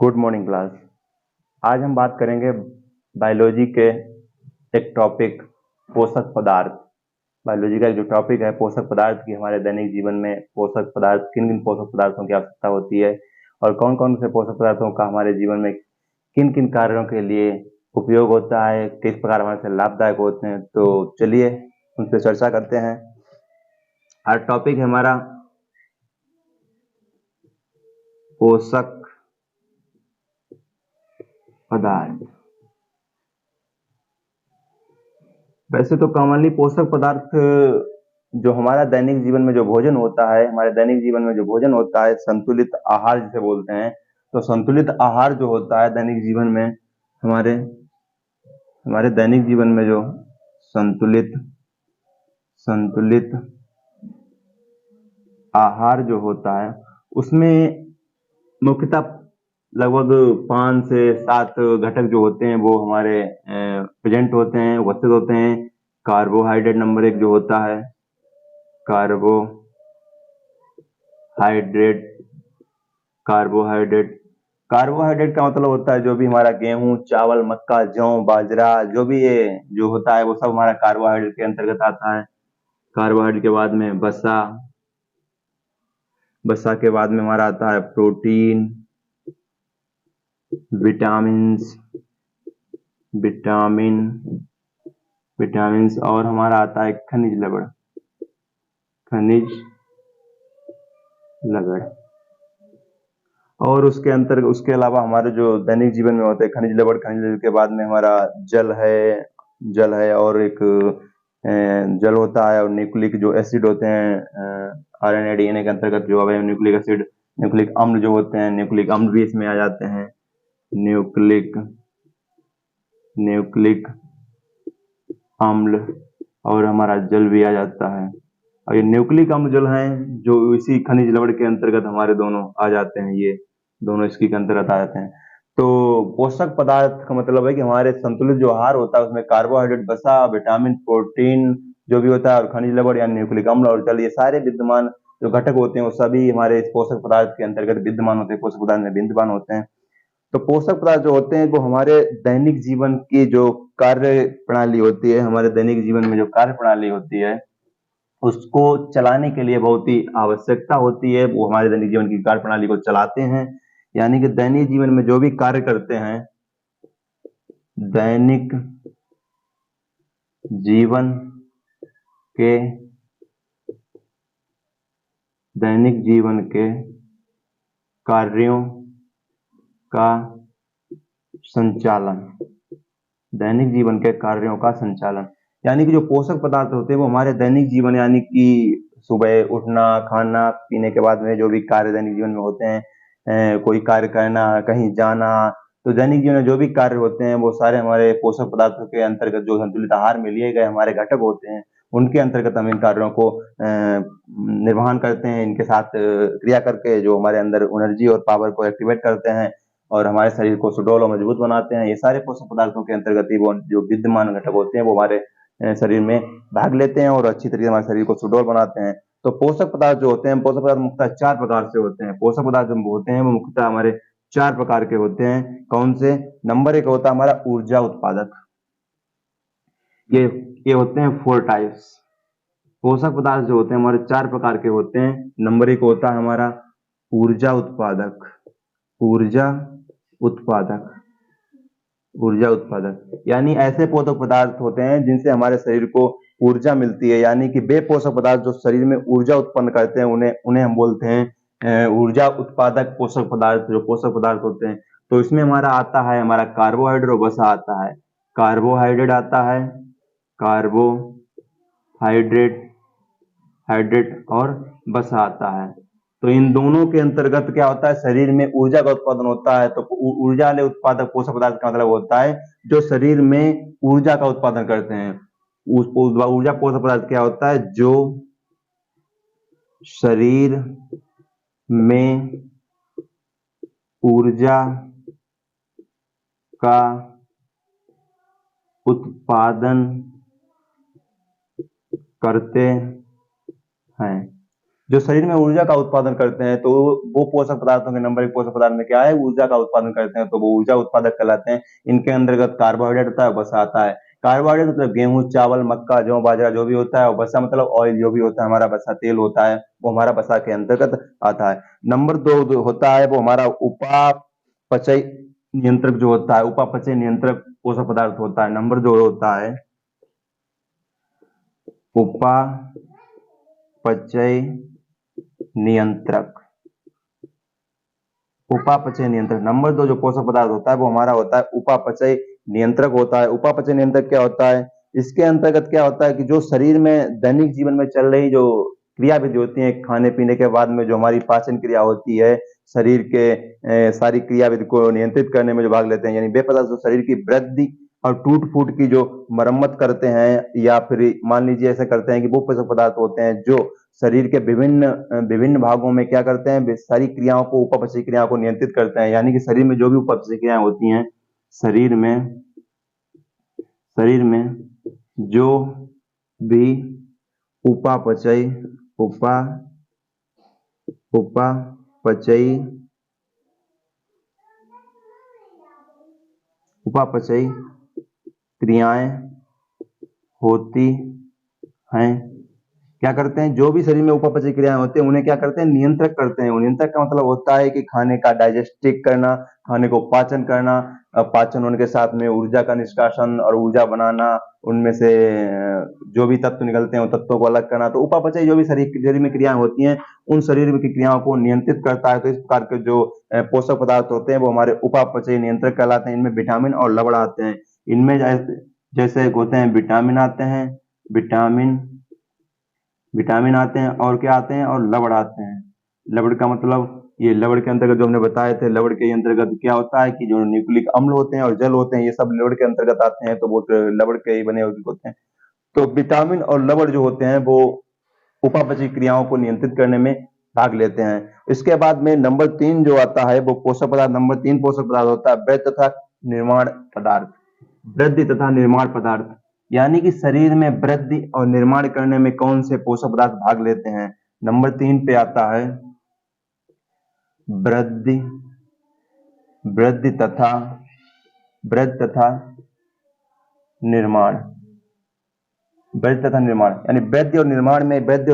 Good morning class. आज हम बात करेंगे बायोलॉजी के एक टॉपिक पोषक पदार्थ। बायोलॉजी का एक जो टॉपिक है पोषक पदार्थ की, हमारे दैनिक जीवन में पोषक पदार्थ, किन किन पोषक पदार्थों की आवश्यकता होती है और कौन कौन से पोषक पदार्थों का हमारे जीवन में किन किन कार्यों के लिए उपयोग होता है, किस प्रकार हमारे से लाभदायक होते हैं। तो चलिए उन पर चर्चा करते हैं। आज टॉपिक है हमारा पोषक पदार्थ। वैसे तो कॉमनली पोषक पदार्थ जो हमारा दैनिक जीवन में जो भोजन होता है, हमारे दैनिक जीवन में जो भोजन होता है, संतुलित आहार जिसे बोलते हैं। तो संतुलित आहार जो होता है दैनिक जीवन में, हमारे हमारे दैनिक जीवन में जो संतुलित संतुलित आहार जो होता है उसमें मुख्यतः लगभग 5 से 7 घटक जो होते हैं वो हमारे प्रेजेंट होते हैं, उपस्थित होते हैं। कार्बोहाइड्रेट नंबर 1 जो होता है, कार्बोहाइड्रेट कार्बोहाइड्रेट कार्बोहाइड्रेट का मतलब होता है जो भी हमारा गेहूं, चावल, मक्का, जौ, बाजरा, जो भी ये जो होता है वो सब हमारा कार्बोहाइड्रेट के अंतर्गत आता है। कार्बोहाइड्रेट के बाद में वसा के बाद में हमारा आता है प्रोटीन, विटामिन और हमारा आता है खनिज लवण। और उसके अलावा हमारे जो दैनिक जीवन में होते हैं खनिज लवण के बाद में हमारा जल है और एक जल होता है, और न्यूक्लिक जो एसिड होते हैं RNA DNA के अंतर्गत जो है न्यूक्लिक एसिड, न्यूक्लिक अम्ल जो होते हैं, न्यूक्लिक अम्ल भी इसमें आ जाते हैं। न्यूक्लिक अम्ल और हमारा जल भी आ जाता है। और ये न्यूक्लिक अम्ल जल हैं जो इसी खनिज लवण के अंतर्गत हमारे दोनों आ जाते हैं, ये दोनों इसके अंतर्गत आ जाते हैं। तो पोषक पदार्थ का मतलब है कि हमारे संतुलित जो आहार होता है उसमें कार्बोहाइड्रेट, वसा, विटामिन, प्रोटीन जो भी होता है, और खनिज लवण या न्यूक्लिक अम्ल और जल, ये सारे विद्यमान जो घटक होते हैं वो सभी हमारे इस पोषक पदार्थ के अंतर्गत विद्यमान होते हैं, पोषक पदार्थ में विद्यमान होते हैं। तो पोषक पदार्थ जो होते हैं वो हमारे दैनिक जीवन की जो कार्य प्रणाली होती है, हमारे दैनिक जीवन में जो कार्य प्रणाली होती है उसको चलाने के लिए बहुत ही आवश्यकता होती है। वो हमारे दैनिक जीवन की कार्य प्रणाली को चलाते हैं, यानी कि दैनिक जीवन में जो भी कार्य करते हैं, दैनिक जीवन के कार्यों का संचालन, दैनिक जीवन के कार्यों का संचालन, यानी कि जो पोषक पदार्थ होते हैं वो हमारे दैनिक जीवन, यानी कि सुबह उठना, खाना पीने के बाद में जो भी कार्य दैनिक जीवन में होते हैं, कोई कार्य करना, कहीं जाना, तो दैनिक जीवन में जो भी कार्य होते हैं वो सारे हमारे पोषक पदार्थों के अंतर्गत जो संतुलित आहार में लिए गए हमारे घटक होते हैं उनके अंतर्गत हम इन कार्यों को निर्वहन करते हैं। इनके साथ क्रिया करके जो हमारे अंदर एनर्जी और पावर को एक्टिवेट करते हैं और हमारे शरीर को सुडौल और मजबूत बनाते हैं। ये सारे पोषक पदार्थों के अंतर्गत ही वो जो विद्यमान घटक होते हैं वो हमारे शरीर में भाग लेते हैं और अच्छी तरीके से हमारे शरीर को सुडौल बनाते हैं। तो पोषक पदार्थ जो होते हैं, पोषक पदार्थ मुख्यतः 4 प्रकार से होते हैं। पोषक पदार्थ जो होते हैं वो मुख्यतः हमारे 4 प्रकार के होते हैं। कौन से? नंबर 1 होता है हमारा ऊर्जा उत्पादक। ये होते हैं 4 टाइप्स। पोषक पदार्थ जो होते हैं हमारे 4 प्रकार के होते हैं। नंबर 1 होता है हमारा ऊर्जा उत्पादक, यानी ऐसे पोषक पदार्थ होते हैं जिनसे हमारे शरीर को ऊर्जा मिलती है, यानी कि वे पोषक पदार्थ जो शरीर में ऊर्जा उत्पन्न करते हैं उन्हें हम बोलते हैं ऊर्जा उत्पादक पोषक पदार्थ, जो पोषक पदार्थ होते हैं। तो इसमें हमारा आता है हमारा कार्बोहाइड्रेट और वसा आता है। कार्बोहाइड्रेट और वसा आता है। तो इन दोनों के अंतर्गत क्या होता है, शरीर में ऊर्जा का उत्पादन होता है। तो ऊर्जा वाले उत्पादक पोषक पदार्थ का मतलब होता है जो शरीर में ऊर्जा का उत्पादन करते हैं। ऊर्जा पोषक पदार्थ क्या होता है? जो शरीर में ऊर्जा का उत्पादन करते हैं। जो शरीर में ऊर्जा का उत्पादन करते हैं, तो वो पोषक पदार्थों के नंबर एक पोषक पदार्थ में क्या है, ऊर्जा का उत्पादन करते हैं, तो वो ऊर्जा उत्पादक कहलाते हैं। इनके अंतर्गत कार्बोहाइड्रेट होता है, वसा आता है। कार्बोहाइड्रेट मतलब गेहूं, चावल, मक्का, जौ, बाजरा जो भी होता है, और वसा मतलब ऑयल जो भी होता है, हमारा वसा तेल होता है, वो हमारा वसा के अंतर्गत आता है। नंबर दो जो होता है वो हमारा उपापचय नियंत्रक जो होता है, उपापचय नियंत्रक पोषक पदार्थ होता है। नंबर दो होता है उपापचय नियंत्रक। उपापचय नियंत्रक नंबर दो जो पोषक पदार्थ होता है वो हमारा होता है उपापचय नियंत्रक होता है। उपापचय नियंत्रक क्या होता है, इसके अंतर्गत क्या होता है कि जो शरीर में दैनिक जीवन में चल रही जो क्रियाविधि होती है, खाने पीने के बाद में जो हमारी पाचन क्रिया होती है, शरीर के सारी क्रियाविधि को नियंत्रित करने में जो भाग लेते हैं, यानी वे पदार्थ जो शरीर की वृद्धि और टूट फूट की जो मरम्मत करते हैं, या फिर मान लीजिए ऐसा करते हैं कि वो पोषक पदार्थ होते हैं जो शरीर के विभिन्न भागों में क्या करते हैं, सारी क्रियाओं को, उपापचय क्रियाओं को नियंत्रित करते हैं। यानी कि शरीर में जो भी उपापचय क्रियाएं होती हैं, शरीर में जो भी उपापचय उपापचय उपापचय क्रियाएं होती हैं, क्या करते हैं, जो भी शरीर में उपापचय क्रियाएं होती हैं उन्हें क्या करते हैं, नियंत्रक करते हैं। नियंत्रक का मतलब होता है कि खाने का डाइजेस्टिक करना, खाने को पाचन करना, पाचन होने के साथ में ऊर्जा का निष्कासन और ऊर्जा बनाना, उनमें से जो भी तत्व निकलते हैं उन तत्वों को अलग करना। तो उपापचय जो भी शरीर में क्रियाएं होती हैं, उन शरीर की क्रियाओं को नियंत्रित करता है। तो इस प्रकार के जो पोषक पदार्थ होते हैं वो हमारे उपापचय नियंत्रक कहलाते हैं। इनमें विटामिन और लवण आते हैं। इनमें जैसे होते हैं विटामिन आते हैं, विटामिन आते हैं, और क्या आते हैं, और लवण आते हैं। लवण का मतलब, ये लवण के अंतर्गत जो हमने बताए थे, लवण के अंतर्गत क्या होता है कि जो न्यूक्लिक अम्ल होते हैं और जल होते हैं, ये सब लवण के अंतर्गत आते हैं, तो वो लवण के ही बने होते हैं। तो विटामिन और लवण जो होते हैं वो उपापचय क्रियाओं को नियंत्रित करने में भाग लेते हैं। इसके बाद में नंबर तीन जो आता है वो पोषक पदार्थ, नंबर तीन पोषक पदार्थ होता है वृद्धि तथा निर्माण पदार्थ। वृद्धि तथा निर्माण पदार्थ यानी कि शरीर में वृद्धि और निर्माण करने में कौन से पोषक पदार्थ भाग लेते हैं। नंबर तीन पे आता है वृद्धि वृद्धि तथा निर्माण। वृद्धि तथा निर्माण यानी वृद्धि और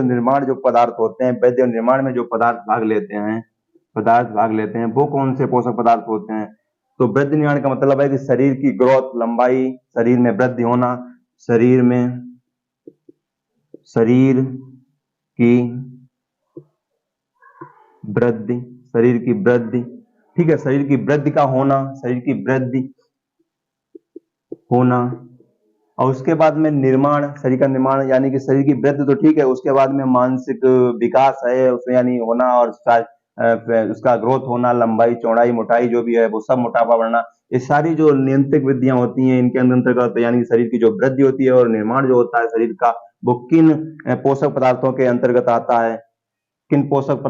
निर्माण जो पदार्थ होते हैं, वृद्धि और निर्माण में जो पदार्थ भाग लेते हैं वो कौन से पोषक पदार्थ होते हैं। तो वृद्धि निर्माण का मतलब है कि शरीर की ग्रोथ, लंबाई, शरीर में वृद्धि होना, शरीर की वृद्धि, ठीक है, शरीर की वृद्धि का होना, और उसके बाद में निर्माण, शरीर का निर्माण यानी कि शरीर की वृद्धि तो ठीक है, उसके बाद में मानसिक विकास है उसमें, यानी होना, और उसका ग्रोथ होना, लंबाई, चौड़ाई, मोटाई जो भी है वो सब, मोटापा बढ़ना, ये सारी जो नियंत्रित वृद्धियां होती हैं इनके अंतर्गत, यानी शरीर की जो वृद्धि होती है और निर्माण जो होता है शरीर का, वो किन पोषक पदार्थों के अंतर्गत आता है, किन पोषक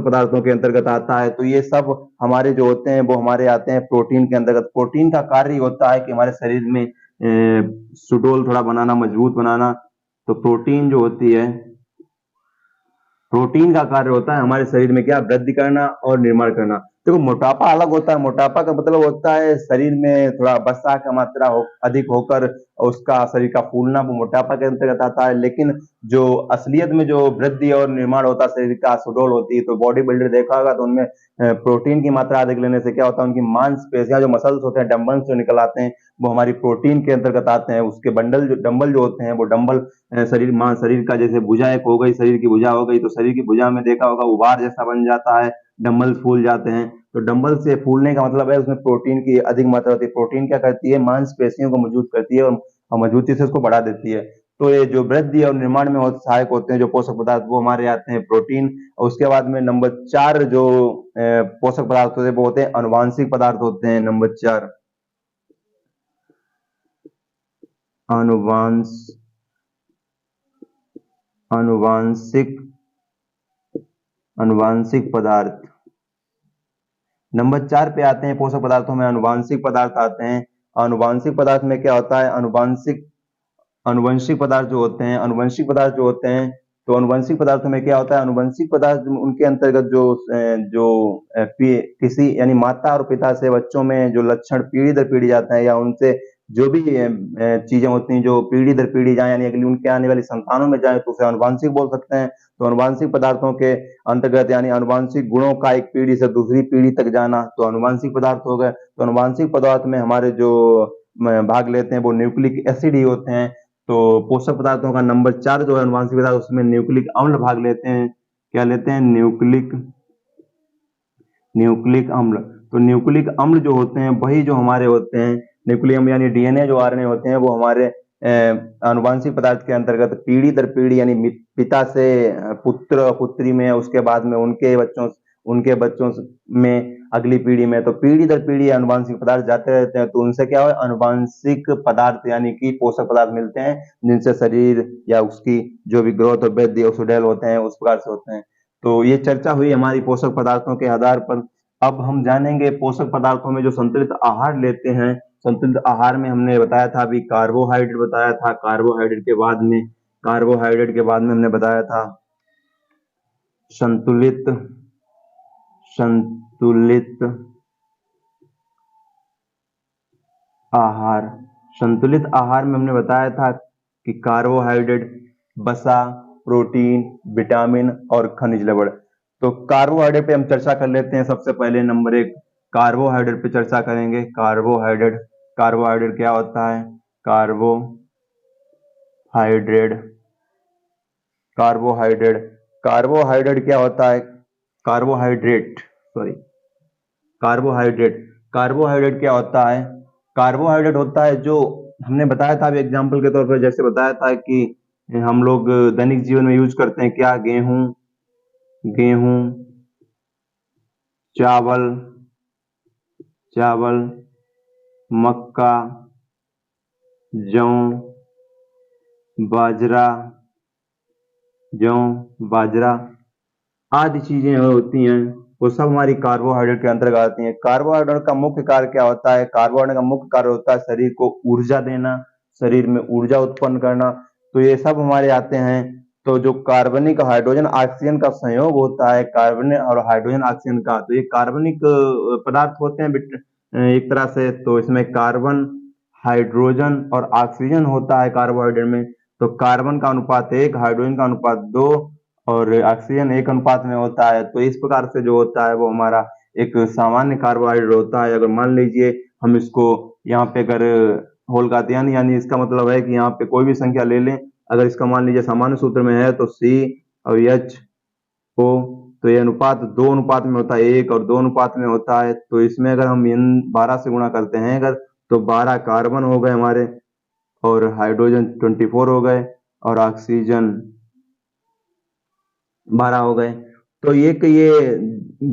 पदार्थों के अंतर्गत आता है। तो ये सब हमारे जो होते हैं वो हमारे आते हैं प्रोटीन के अंतर्गत। प्रोटीन का कार्य होता है कि हमारे शरीर में सुडौल थोड़ा बनाना, मजबूत बनाना। तो प्रोटीन जो होती है, प्रोटीन का कार्य होता है हमारे शरीर में क्या, वृद्धि करना और निर्माण करना। देखो मोटापा अलग होता है। मोटापा का मतलब होता है शरीर में थोड़ा वसा का मात्रा अधिक होकर उसका शरीर का फूलना, वो मोटापा के अंतर्गत आता है। लेकिन जो असलियत में जो वृद्धि और निर्माण होता है शरीर का, सुडौल होती है, तो बॉडी बिल्डर देखा होगा तो उनमें प्रोटीन की मात्रा अधिक लेने से क्या होता है, उनकी मांसपेशियां जो मसल्स होते हैं, डंबल्स जो निकल आते हैं, वो हमारी प्रोटीन के अंतर्गत आते हैं। उसके डंबल जो होते हैं वो डंबल शरीर का, जैसे भुजा एक हो गई, शरीर की भुजा हो गई, तो शरीर की भुजा में देखा होगा उभार जैसा बन जाता है, डंबल फूल जाते हैं। तो डंबल से फूलने का मतलब है उसमें प्रोटीन की अधिक मात्रा होती है। प्रोटीन क्या करती है, मांसपेशियों को मजबूत करती है और मजबूती से उसको बढ़ा देती है। तो ये जो वृद्धि और निर्माण में सहायक होते हैं जो पोषक पदार्थ, वो हमारे आते हैं प्रोटीन। और उसके बाद में नंबर चार जो पोषक पदार्थ होते हैं वो होते हैं अनुवांशिक पदार्थ होते हैं। नंबर चार अनुवांशिक पदार्थ। नंबर चार पे आते हैं पोषक पदार्थों में अनुवांशिक पदार्थ आते हैं। अनुवांशिक पदार्थ में क्या होता है, अनुवांशिक पदार्थ जो होते हैं तो अनुवंशिक पदार्थों में क्या होता है, अनुवंशिक पदार्थ उनके अंतर्गत किसी यानी माता और पिता से बच्चों में जो लक्षण पीढ़ी दर पीढ़ी जाते हैं, या उनसे जो भी चीजें होती हैं जो पीढ़ी दर पीढ़ी जाए, यानी अगली उनके आने वाली संतानों में जाए, तो उसे अनुवांशिक बोल सकते हैं। तो अनुवांशिक पदार्थों के अंतर्गत यानी अनुवांशिक गुणों का एक पीढ़ी से दूसरी पीढ़ी तक जाना, तो अनुवांशिक पदार्थ हो गए। तो अनुवांशिक पदार्थ में हमारे जो भाग लेते हैं वो न्यूक्लिक एसिड ही होते हैं। तो पोषक पदार्थों का नंबर 4 जो है अनुवांशिक पदार्थ, उसमें न्यूक्लिक अम्ल भाग लेते हैं। क्या लेते हैं? न्यूक्लिक अम्ल। तो न्यूक्लिक अम्ल जो होते हैं वही जो हमारे होते हैं न्यूक्लिक अम्ल, यानी डीएनए जो आरएनए होते हैं, वो हमारे अनुवांशिक पदार्थ के अंतर्गत पीढ़ी दर पीढ़ी यानी पिता से पुत्र पुत्री में, उसके बाद में उनके बच्चों में, अगली पीढ़ी में, तो पीढ़ी दर पीढ़ी अनुवांशिक पदार्थ जाते रहते हैं। तो उनसे क्या हो, अनुवांशिक पदार्थ यानी कि पोषक पदार्थ मिलते हैं, जिनसे शरीर या उसकी जो भी ग्रोथ और वृद्धि और सुडैल होते हैं उस प्रकार से होते हैं। तो ये चर्चा हुई हमारी पोषक पदार्थों के आधार पर। अब हम जानेंगे पोषक पदार्थों में जो संतुलित आहार लेते हैं। संतुलित आहार में हमने बताया था अभी कार्बोहाइड्रेट बताया था, कार्बोहाइड्रेट के बाद में हमने बताया था संतुलित आहार। संतुलित आहार में हमने बताया था कि कार्बोहाइड्रेट, वसा, प्रोटीन, विटामिन और खनिज लवण। तो कार्बोहाइड्रेट पे हम चर्चा कर लेते हैं। सबसे पहले नंबर 1 कार्बोहाइड्रेट पे चर्चा करेंगे। कार्बोहाइड्रेट क्या होता है? कार्बोहाइड्रेट क्या होता है? कार्बोहाइड्रेट क्या होता है? कार्बोहाइड्रेट होता है जो हमने बताया था अभी एग्जाम्पल के तौर पर, जैसे बताया था कि हम लोग दैनिक जीवन में यूज करते हैं क्या? गेहूं, चावल, मक्का, जौ, बाजरा आदि चीजें होती हैं, वो सब हमारी कार्बोहाइड्रेट के अंतर्गत आती हैं। कार्बोहाइड्रेट का मुख्य कार्य क्या होता है? कार्बोहाइड्रेट का मुख्य कार्य होता है शरीर को ऊर्जा देना, शरीर में ऊर्जा उत्पन्न करना। तो ये सब हमारे आते हैं। तो जो कार्बनिक हाइड्रोजन ऑक्सीजन का संयोग होता है, कार्बन और हाइड्रोजन ऑक्सीजन का, तो ये कार्बनिक पदार्थ होते हैं एक तरह से। तो इसमें कार्बन, हाइड्रोजन और ऑक्सीजन होता है कार्बोहाइड्रेट में। तो कार्बन का अनुपात 1, हाइड्रोजन का अनुपात 2 और ऑक्सीजन 1 अनुपात में होता है। तो इस प्रकार से जो होता है वो हमारा एक सामान्य कार्बोहाइड्रेट होता है। अगर मान लीजिए हम इसको यहाँ पे अगर होल गातियान, यानी इसका मतलब है कि यहाँ पे कोई भी संख्या ले लें, अगर इसका मान लीजिए सामान्य सूत्र में है तो C और H O, तो ये अनुपात 2 अनुपात में होता है, 1 और 2 अनुपात में होता है। तो इसमें अगर हम इन 12 से गुणा करते हैं अगर, तो 12 कार्बन हो गए हमारे, और हाइड्रोजन 24 हो गए, और ऑक्सीजन 12 हो गए। तो ये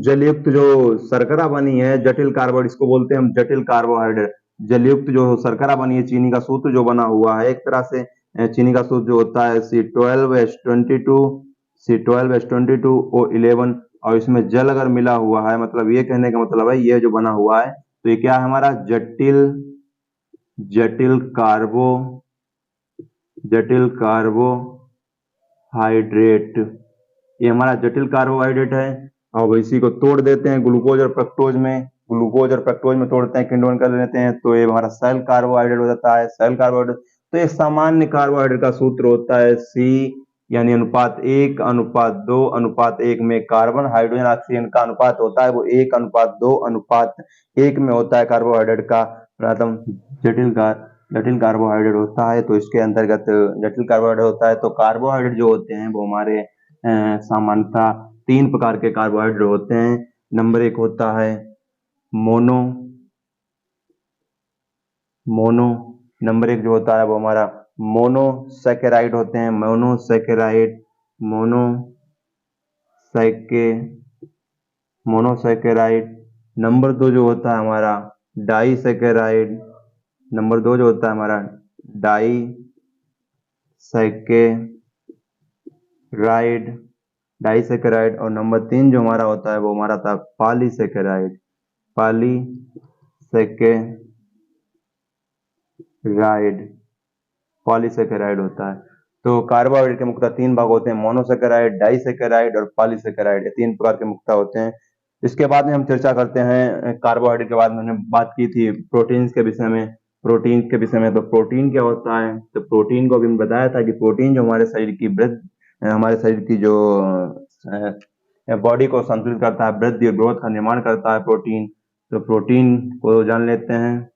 जलयुक्त जो शर्करा बनी है, जटिल कार्बोहाइड्रेट, इसको बोलते हैं हम जटिल कार्बोहाइड्रेट। जलयुक्त जो शर्करा बनी है, चीनी का सूत्र जो बना हुआ है एक तरह से, चीनी का सूत्र जो होता है C12H22O11, और इसमें जल अगर मिला हुआ है, मतलब ये कहने का मतलब है ये जो बना हुआ है, तो ये क्या है हमारा? जटिल कार्बोहाइड्रेट। ये हमारा जटिल कार्बोहाइड्रेट है। और इसी को तोड़ देते हैं ग्लूकोज और फ्रक्टोज में, तोड़ते हैं, किण्वन कर लेते हैं, तो ये हमारा सेल कार्बोहाइड्रेट हो जाता है, सेल कार्बोहाइड्रेट। तो ये सामान्य कार्बोहाइड्रेट का सूत्र होता है C, यानी अनुपात 1 अनुपात 2 अनुपात 1 में कार्बन, हाइड्रोजन, ऑक्सीजन का अनुपात होता है वो 1 अनुपात 2 अनुपात 1 में होता है कार्बोहाइड्रेट का। प्रथम जटिल कार्बोहाइड्रेट होता है, तो इसके अंतर्गत जटिल कार्बोहाइड्रेट होता है। तो कार्बोहाइड्रेट जो होते हैं वो हमारे सामान्यतः 3 प्रकार के कार्बोहाइड्रेट होते हैं। नंबर 1 होता है मोनो। नंबर 1 जो होता है वो हमारा मोनोसैकेराइड होते हैं, मोनोसैकेराइड। नंबर 2 जो होता है हमारा डाइसैकेराइड, डाइसैकेराइड। और नंबर 3 जो हमारा होता है वो हमारा था पॉलीसैकेराइड। पॉलीसैकेराइड होता है। तो कार्बोहाइड्रेट के मुख्यतः 3 भाग होते हैं, मोनोसेकेराइड, डाइसेकेराइड और पॉलीसेकेराइड। ये 3 प्रकार के मुख्यतः होते हैं। इसके बाद में हम चर्चा करते हैं कार्बोहाइड्रेट के बाद में हमने बात की थी प्रोटीन्स के विषय में। प्रोटीन के विषय में, तो प्रोटीन क्या होता है? तो प्रोटीन को अभी मैंने बताया था कि प्रोटीन जो हमारे शरीर की हमारे शरीर की जो बॉडी को संतुलित करता है, वृद्धि और ग्रोथ का निर्माण करता है प्रोटीन। तो प्रोटीन को जान लेते हैं।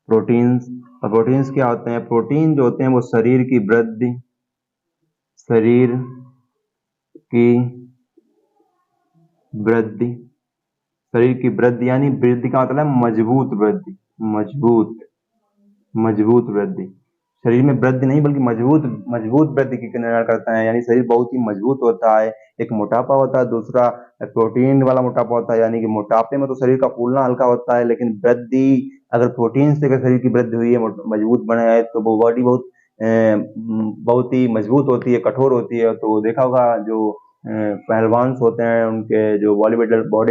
प्रोटीन्स, और प्रोटीन्स क्या होते हैं? प्रोटीन जो होते हैं वो शरीर की वृद्धि, शरीर की वृद्धि, शरीर की वृद्धि यानी वृद्धि का मतलब है मजबूत वृद्धि, मजबूत वृद्धि। शरीर में वृद्धि नहीं बल्कि मजबूत वृद्धि की निर्माण करता है, यानी शरीर बहुत ही मजबूत होता है। एक मोटापा होता है, दूसरा प्रोटीन वाला मोटापा होता है, यानी कि मोटापे में तो शरीर का फूलना हल्का होता है, लेकिन वृद्धि अगर प्रोटीन से अगर शरीर की वृद्धि हुई है, मजबूत बना है, तो वो बॉडी बहुत ही मजबूत होती है, कठोर होती है। तो देखा होगा जो पहलवान होते हैं, उनके जो बॉडी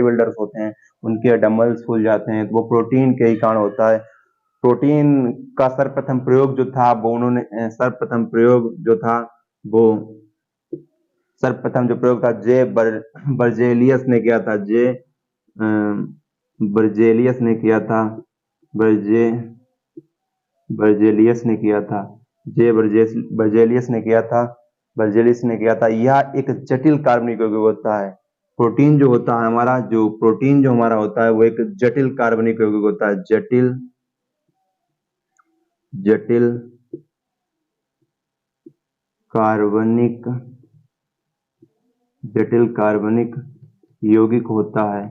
बिल्डर्स होते हैं, उनके डंबल्स फूल जाते हैं, तो वो प्रोटीन के ही कारण होता है। प्रोटीन का सर्वप्रथम प्रयोग जो था वो उन्होंने सर्वप्रथम प्रयोग जो था वो सर्वप्रथम जो प्रयोग था बर्जेलियस ने किया था। बर्जेलियस ने किया था। बर्जे बर्जेलियस ने किया था। बर्जेलियस ने किया था। बर्जेलियस ने किया था। यह एक जटिल कार्बनिक यौगिक होता है। प्रोटीन जो होता है हमारा, जो प्रोटीन जो हमारा होता है वो एक जटिल कार्बनिक यौगिक होता है। जटिल कार्बनिक यौगिक होता है।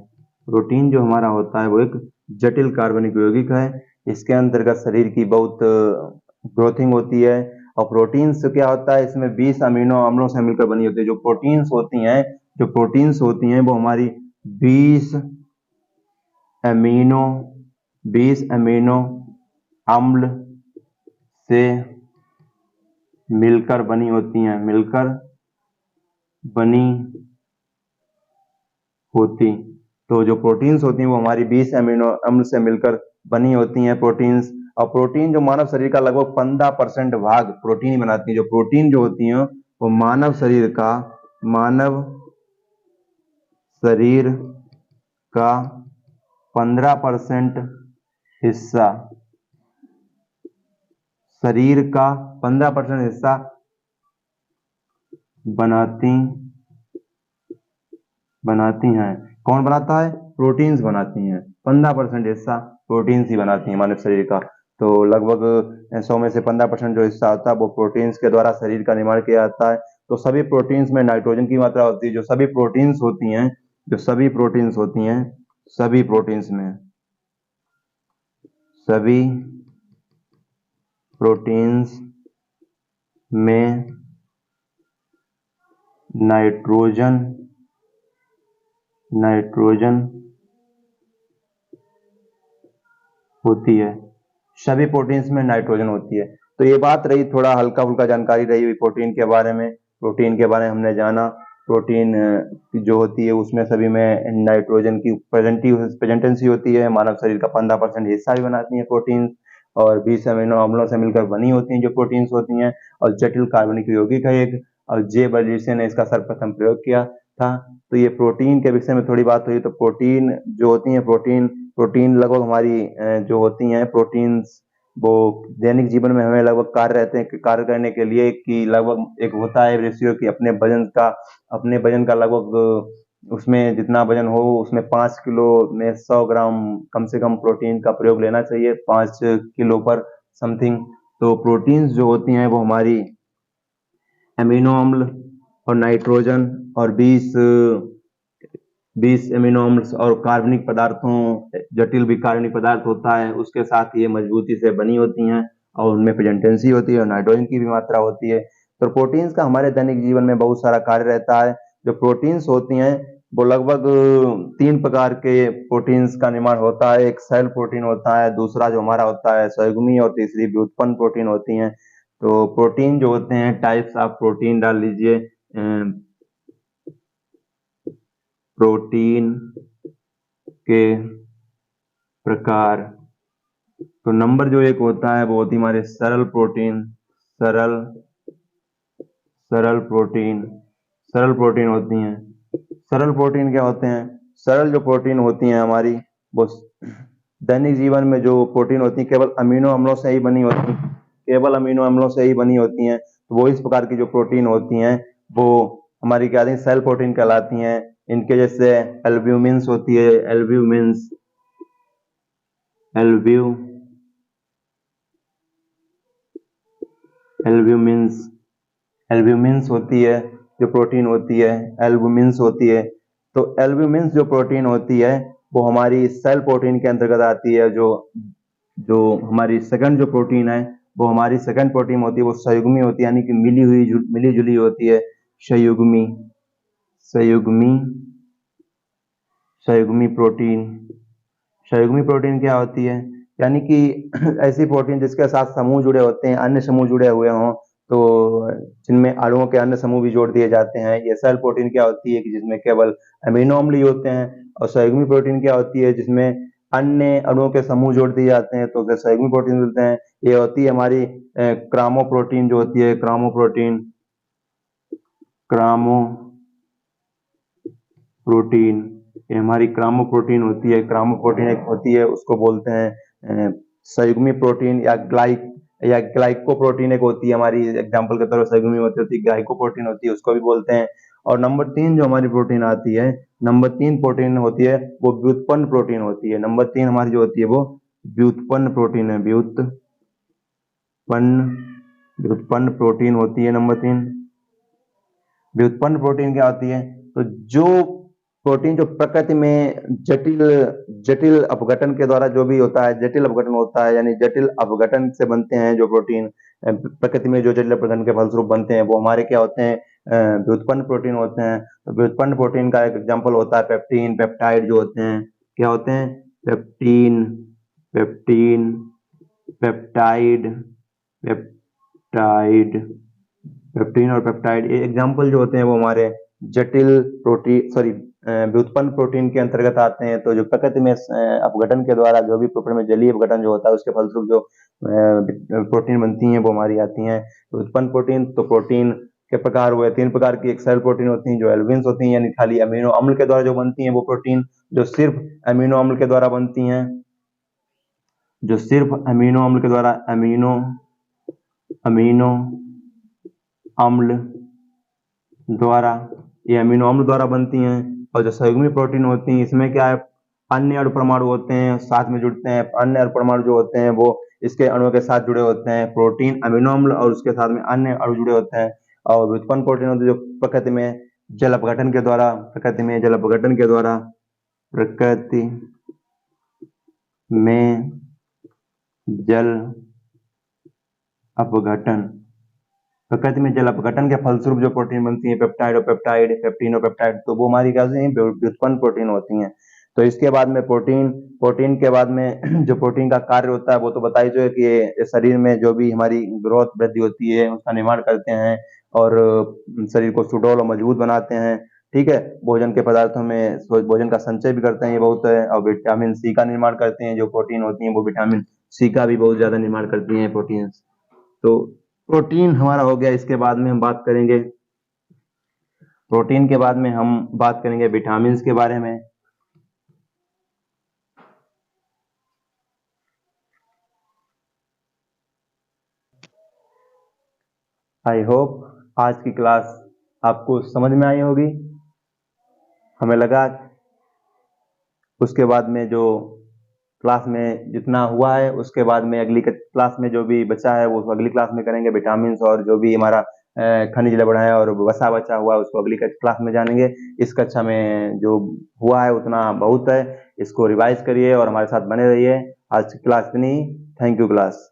प्रोटीन जो हमारा होता है वो एक जटिल कार्बनिक यौगिक है। इसके अंतर्गत शरीर की बहुत ग्रोथिंग होती है। और प्रोटीन्स क्या होता है, इसमें 20 अमीनो अम्लों से मिलकर बनी होती है। जो प्रोटीन्स होती हैं वो हमारी 20 अमीनो अम्ल से मिलकर बनी होती हैं, तो जो प्रोटीन्स होती हैं वो हमारी 20 अमीनो अम्ल से मिलकर बनी होती हैं प्रोटीन्स। और प्रोटीन जो मानव शरीर का लगभग 15% भाग प्रोटीन ही बनाती है। जो प्रोटीन जो होती हैं वो मानव शरीर का 15% हिस्सा बनाती हैं। कौन बनाता है? प्रोटीन्स बनाती हैं। 15% हिस्सा प्रोटीन्स ही बनाती हैं मानव शरीर का। तो लगभग 100 में से 15% जो हिस्सा होता है वो प्रोटीन्स के द्वारा शरीर का निर्माण किया जाता है। तो सभी प्रोटीन्स में नाइट्रोजन की मात्रा होती है। सभी प्रोटीन्स में नाइट्रोजन होती है। सभी प्रोटीन्स में नाइट्रोजन होती है। तो ये बात रही, थोड़ा हल्का फुल्का जानकारी रही हुई प्रोटीन के बारे में। हमने जाना। प्रोटीन जो होती है उसमें सभी में नाइट्रोजन की प्रेजेंटेंसी होती है। मानव शरीर का 15% हिस्सा भी बनाती है प्रोटीन, और 20 अमीनो अम्लों से मिलकर बनी होती हैं जो प्रोटीन्स होती हैं। और जटिल कार्बनिक यौगिक है एक। और जे बर्जेलियस ने इसका सर्वप्रथम प्रयोग किया था। तो ये प्रोटीन के विषय में थोड़ी बात हुई। तो प्रोटीन जो होती हैं, प्रोटीन लगभग हमारी जो होती हैं प्रोटीन्स, वो दैनिक जीवन में हमें लगभग कार्य करने के लिए कि लगभग एक होता है रेशियो कि अपने वजन का लगभग उसमें जितना वजन हो उसमें 5 किलो में 100 ग्राम कम से कम प्रोटीन का प्रयोग लेना चाहिए, 5 किलो पर समथिंग। तो प्रोटीन्स जो होती हैं वो हमारी अमीनो अम्ल और नाइट्रोजन और 20 अमीनो अम्ल और कार्बनिक पदार्थों, जटिल भी कार्बनिक पदार्थ होता है, उसके साथ ये मजबूती से बनी होती हैं और उनमें प्रेजेंटेंसी होती है और नाइट्रोजन की भी मात्रा होती है। तो प्रोटीन्स का हमारे दैनिक जीवन में बहुत सारा कार्य रहता है। जो प्रोटीन्स होती हैं वो लगभग 3 प्रकार के प्रोटीन्स का निर्माण होता है। एक सेल प्रोटीन होता है, दूसरा जो हमारा होता है संयुग्मी, और तीसरी व्युत्पन्न प्रोटीन होती हैं। तो प्रोटीन जो होते हैं, टाइप्स ऑफ प्रोटीन डाल लीजिए। प्रोटीन के प्रकार, तो नंबर जो एक होता है वो होती है हमारे सरल सरल सरल प्रोटीन होती हैं। सरल प्रोटीन क्या होते हैं? सरल जो प्रोटीन होती हैं हमारी, वो दैनिक जीवन में जो प्रोटीन होती है केवल अमीनो अम्लों से ही बनी होती हैं, केवल अमीनो अम्लों से ही बनी होती हैं। तो वो इस प्रकार की जो प्रोटीन होती हैं वो हमारी क्या होती हैं? सेल प्रोटीन कहलाती हैं। इनके जैसे एल्ब्यूमिन्स होती है, एल्ब्यूमिन्स एल्ब्यूमिन्स होती है जो प्रोटीन होती है, एल्ब्यूमिन्स होती है। तो एल्ब्यूमिन्स जो प्रोटीन होती है वो हमारी सेल प्रोटीन के अंतर्गत आती है। जो जो हमारी सेकंड जो प्रोटीन है वो हमारी सेकंड प्रोटीन होती है, वो संयुग्मी होती है, यानी कि मिली जुली होती है। संयुग्मी संयुग्मी संयुग्मी प्रोटीन संयुग्मी प्रोटीन क्या होती है? यानी कि ऐसी प्रोटीन जिसके साथ समूह जुड़े होते हैं, अन्य समूह जुड़े हुए हों, तो जिनमें अणुओं के अन्य समूह भी जोड़ दिए जाते हैं। ये सेल प्रोटीन क्या होती है कि जिसमें केवल अमीनो अम्ल ही होते हैं। और संयुग्मी प्रोटीन क्या होती है? जिसमें अन्य अणुओं के समूह जोड़ दिए जाते हैं, तो उसे संयुग्मी प्रोटीन मिलते हैं। ये होती है हमारी क्रामो प्रोटीन जो होती है, क्रामो प्रोटीन, ये हमारी क्रामो प्रोटीन होती है। क्रामो प्रोटीन एक होती है, उसको बोलते हैं संयुग्मी प्रोटीन या ग्लाइको प्रोटीन एक होती है हमारी। एग्जाम्पल के तौर पर संयुग्मी होती है, ग्लाइको प्रोटीन होती है, उसको भी बोलते हैं। और नंबर 3 जो हमारी प्रोटीन आती है, नंबर 3 प्रोटीन होती है वो व्युत्पन्न प्रोटीन होती है। नंबर 3 हमारी जो होती है वो व्युत्पन्न प्रोटीन है, व्युत्पन्न प्रोटीन होती है। नंबर 3 व्युत्पन्न प्रोटीन क्या होती है? तो जो प्रोटीन जो प्रकृति में जटिल अपघटन के द्वारा जो भी होता है, जटिल अपघटन होता है, यानी जटिल अपघटन से बनते हैं जो प्रोटीन, प्रकृति में जो जटिल अपघटन के फलस्वरूप बनते हैं वो हमारे क्या होते हैं? व्युत्पन्न प्रोटीन होते हैं। तो व्युत्पन्न प्रोटीन का एक एग्जाम्पल होता है पेप्टीन, पेप्टाइड जो होते हैं। क्या होते हैं? पेप्टीन पेप्टीन पेप्टाइड पेप्टाइड पेप्टीन और पेप्टाइड, ये एग्जाम्पल जो होते हैं वो हमारे जटिल व्युत्पन्न प्रोटीन के अंतर्गत आते हैं। तो जो प्रकृति में अपघटन के द्वारा जो भी प्रोटीन में जलीय अपघटन जो होता है उसके फलस्वरूप जो प्रोटीन बनती हैं वो हमारी आती हैं व्युत्पन्न प्रोटीन। तो प्रोटीन के प्रकार हुए 3 प्रकार की। एक सेल प्रोटीन होती हैं जो एल्ब्यूमिन्स होती हैं, यानी खाली अमीनो अम्ल के द्वारा जो बनती हैं वो प्रोटीन, जो सिर्फ अमीनो अम्ल के द्वारा बनती हैं, जो सिर्फ अमीनो अम्ल के द्वारा अमीनो अम्ल द्वारा ये अमीनो अम्ल द्वारा बनती हैं। और जो संयुग्मी प्रोटीन होती हैं इसमें क्या है? अन्य अणु परमाणु होते हैं, साथ में जुड़ते हैं। अन्य अणु परमाणु जो होते हैं वो इसके अणुओं के साथ जुड़े होते हैं। प्रोटीन अमीनो अम्ल और उसके साथ में अन्य अणु जुड़े होते हैं। और व्युत्पन्न प्रोटीन होते हैं जो प्रकृति में जल अपघटन के द्वारा जल अपघटन के फलस्वरूप जो प्रोटीन बनती है, पेप्टाइड और पेप्टीन, तो वो हमारी क्या होती है? व्युत्पन्न प्रोटीन होती हैं। तो इसके बाद में प्रोटीन के बाद में जो प्रोटीन का कार्य होता है वो तो बताइए, जो है कि ये शरीर में जो भी हमारी ग्रोथ वृद्धि होती है उसका निर्माण करते हैं और शरीर को सुडौल और मजबूत बनाते हैं। ठीक है, भोजन के पदार्थों में भोजन का संचय भी करते हैं ये बहुत है। और विटामिन सी का निर्माण करते हैं। जो प्रोटीन होती हैं वो विटामिन सी का भी बहुत ज्यादा निर्माण करती हैं प्रोटीन। तो प्रोटीन हमारा हो गया। इसके बाद में हम बात करेंगे विटामिन्स के बारे में। आई होप आज की क्लास आपको समझ में आई होगी। हमें लगा उसके बाद में जो क्लास में जितना हुआ है उसके बाद में अगली क्लास में जो भी बचा है वो अगली क्लास में करेंगे। विटामिन्स और जो भी हमारा खनिज लवण है और वसा बचा हुआ है उसको अगली क्लास में जानेंगे। इस कक्षा में जो हुआ है उतना बहुत है, इसको रिवाइज करिए और हमारे साथ बने रहिए। आज की क्लास इतनी। Thank you class.